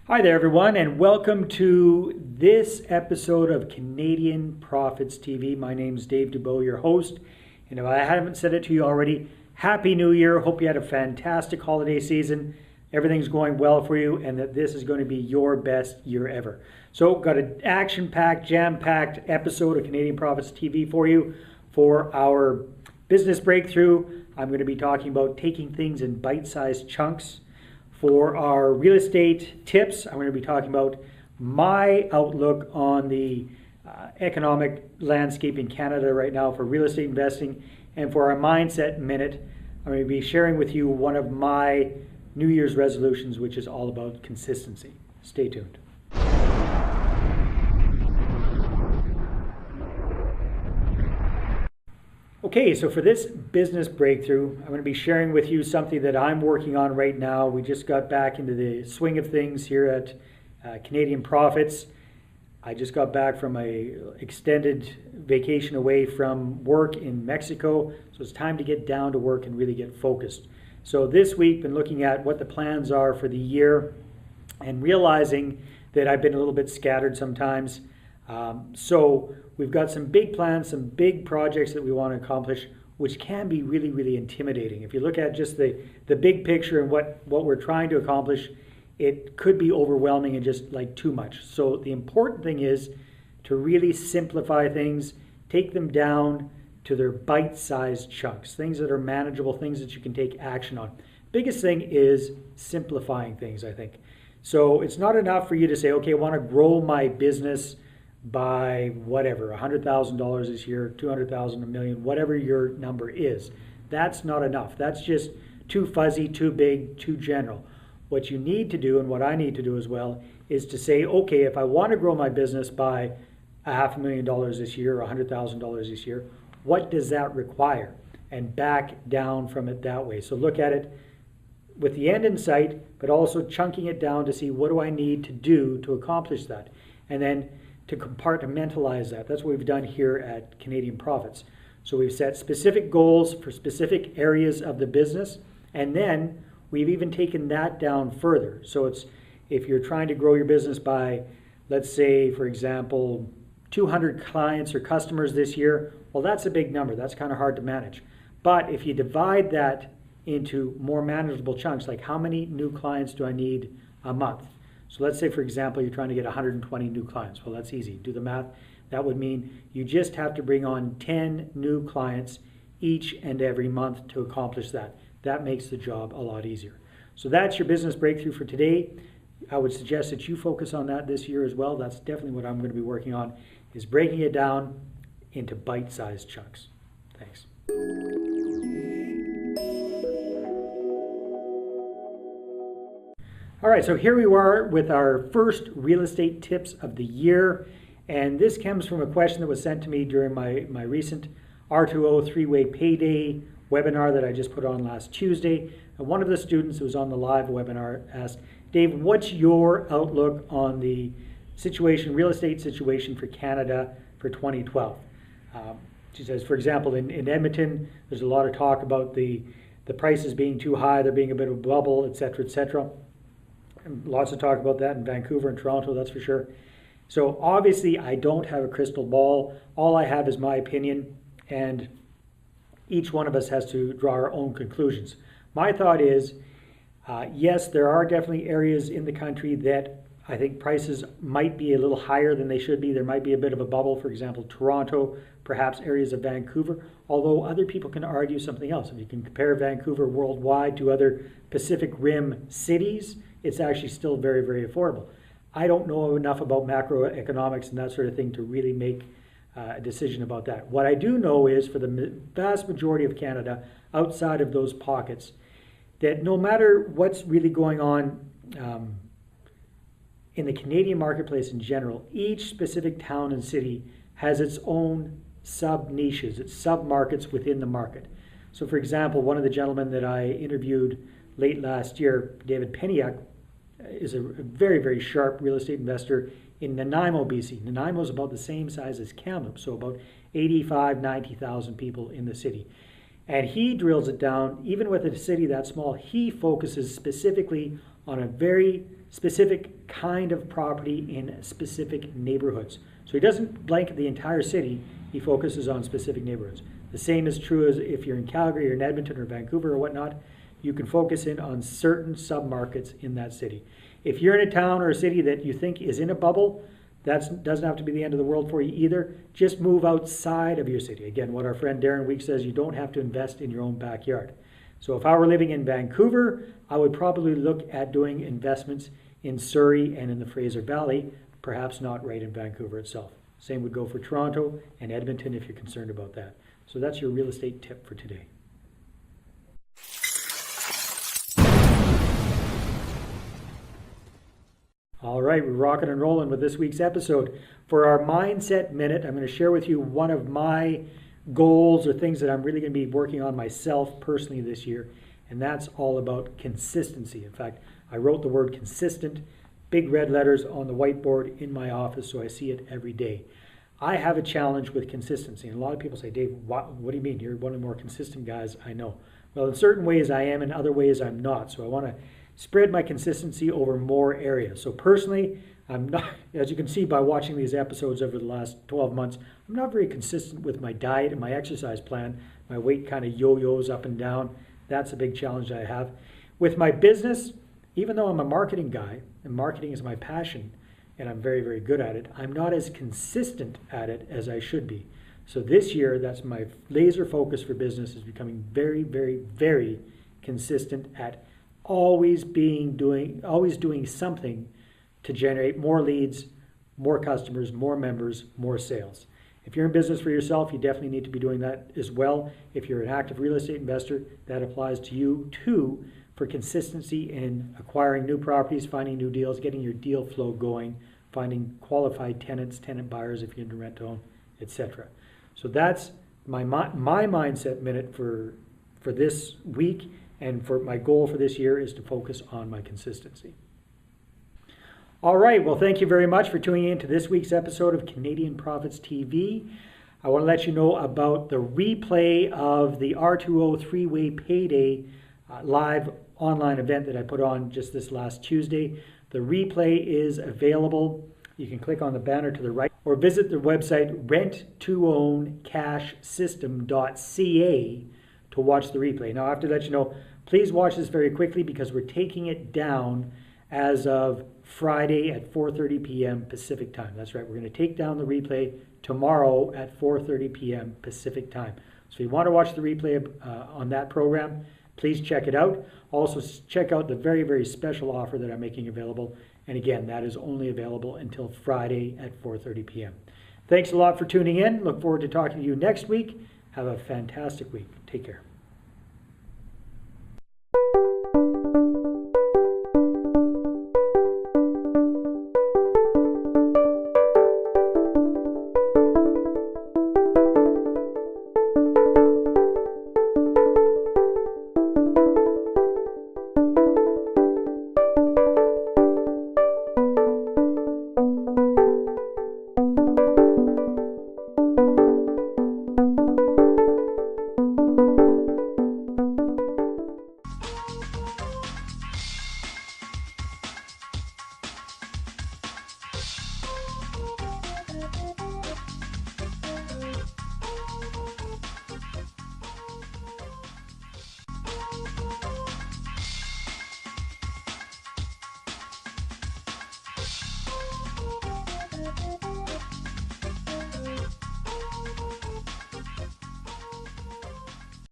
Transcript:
Hi there, everyone, and welcome to this episode of Canadian Profits TV. My name is Dave Dubeau, your host, and if I haven't said it to you already, Happy New Year. Hope you had a fantastic holiday season. Everything's going well for you, and that this is going to be your best year ever. So, got an action-packed, jam-packed episode of Canadian Profits TV for you for our business breakthrough. I'm going to be talking about taking things in bite-sized chunks. For our real estate tips, I'm going to be talking about my outlook on the economic landscape in Canada right now for real estate investing. And for our Mindset Minute, I'm going to be sharing with you one of my New Year's resolutions, which is all about consistency. Stay tuned. Okay, so for this business breakthrough, I'm going to be sharing with you something that I'm working on right now. We just got back into the swing of things here at Canadian Profits. I just got back from a extended vacation away from work in Mexico, so it's time to get down to work and really get focused. So this week, been looking at what the plans are for the year and realizing that I've been a little bit scattered sometimes. So we've got some big plans, some big projects that we want to accomplish, which can be really, really intimidating. If you look at just the big picture and what we're trying to accomplish, it could be overwhelming and just like too much. So the important thing is to really simplify things, take them down to their bite-sized chunks, things that are manageable, things that you can take action on. Biggest thing is simplifying things, I think. So it's not enough for you to say, okay, I want to grow my business by whatever, $100,000 this year, $200,000, $1 million, whatever your number is. That's not enough. That's just too fuzzy, too big, too general. What you need to do, and what I need to do as well, is to say, okay, if I want to grow my business by $500,000 this year or $100,000 this year, what does that require? And back down from it that way. So look at it with the end in sight, but also chunking it down to see what do I need to do to accomplish that. And then to compartmentalize that. That's what we've done here at Canadian Profits. So we've set specific goals for specific areas of the business, and then we've even taken that down further. So it's, if you're trying to grow your business by, let's say, for example, 200 clients or customers this year, well, that's a big number. That's kind of hard to manage. But if you divide that into more manageable chunks, like how many new clients do I need a month? So let's say, for example, you're trying to get 120 new clients. Well, that's easy. Do the math. That would mean you just have to bring on 10 new clients each and every month to accomplish that. That makes the job a lot easier. So that's your business breakthrough for today. I would suggest that you focus on that this year as well. That's definitely what I'm going to be working on, is breaking it down into bite-sized chunks. Thanks. All right, so here we are with our first real estate tips of the year. And this comes from a question that was sent to me during my recent R2O three-way payday webinar that I just put on last Tuesday. And one of the students who was on the live webinar asked, Dave, what's your outlook on the situation, real estate situation for Canada for 2012? She says, for example, in Edmonton, there's a lot of talk about the prices being too high, there being a bit of a bubble, et cetera, et cetera. And lots of talk about that in Vancouver and Toronto, that's for sure. So obviously, I don't have a crystal ball. All I have is my opinion, and each one of us has to draw our own conclusions. My thought is, yes, there are definitely areas in the country that I think prices might be a little higher than they should be. There might be a bit of a bubble, for example, Toronto, perhaps areas of Vancouver, although other people can argue something else. If you can compare Vancouver worldwide to other Pacific Rim cities, it's actually still very, very affordable. I don't know enough about macroeconomics and that sort of thing to really make a decision about that. What I do know is, for the vast majority of Canada, outside of those pockets, that no matter what's really going on in the Canadian marketplace in general, each specific town and city has its own sub-niches, its sub-markets within the market. So for example, one of the gentlemen that I interviewed late last year, David Peniak, is a very, very sharp real estate investor in Nanaimo, BC. Nanaimo is about the same size as Kamloops, so about 85, 90,000 people in the city. And he drills it down, even with a city that small, he focuses specifically on a very specific kind of property in specific neighborhoods. So he doesn't blanket the entire city, he focuses on specific neighborhoods. The same is true as if you're in Calgary or in Edmonton or Vancouver or whatnot, you can focus in on certain submarkets in that city. If you're in a town or a city that you think is in a bubble, that doesn't have to be the end of the world for you either. Just move outside of your city. Again, what our friend Darren Week says, you don't have to invest in your own backyard. So if I were living in Vancouver, I would probably look at doing investments in Surrey and in the Fraser Valley, perhaps not right in Vancouver itself. Same would go for Toronto and Edmonton if you're concerned about that. So that's your real estate tip for today. All right, we're rocking and rolling with this week's episode. For our Mindset Minute, I'm going to share with you one of my goals or things that I'm really going to be working on myself personally this year, and that's all about consistency. In fact, I wrote the word consistent, big red letters on the whiteboard in my office so I see it every day. I have a challenge with consistency, and a lot of people say, Dave, what do you mean? You're one of the more consistent guys I know. Well, in certain ways I am, in other ways I'm not. So I want to spread my consistency over more areas. So personally, I'm not, as you can see by watching these episodes over the last 12 months, I'm not very consistent with my diet and my exercise plan. My weight kind of yo-yos up and down. That's a big challenge I have. With my business, even though I'm a marketing guy, and marketing is my passion, and I'm very, very good at it, I'm not as consistent at it as I should be. So this year, that's my laser focus for business, is becoming very, very, very consistent at always doing something to generate more leads, more customers, more members, more sales. If you're in business for yourself, you definitely need to be doing that as well. If you're an active real estate investor, that applies to you too, for consistency in acquiring new properties, finding new deals, getting your deal flow going, finding qualified tenants, tenant buyers if you're into rent to own, etc. So that's my mindset minute for this week. And for my goal for this year is to focus on my consistency. All right, well, thank you very much for tuning in to this week's episode of Canadian Profits TV. I want to let you know about the replay of the R2O three-way payday live online event that I put on just this last Tuesday. The replay is available. You can click on the banner to the right or visit the website rent2owncashsystem.ca to watch the replay. Now, I have to let you know, please watch this very quickly because we're taking it down as of Friday at 4:30 p.m. Pacific time. That's right, we're going to take down the replay tomorrow at 4:30 p.m. Pacific time. So if you want to watch the replay on that program, please check it out. Also, check out the very, very special offer that I'm making available. And again, that is only available until Friday at 4:30 p.m. Thanks a lot for tuning in. Look forward to talking to you next week. Have a fantastic week. Take care.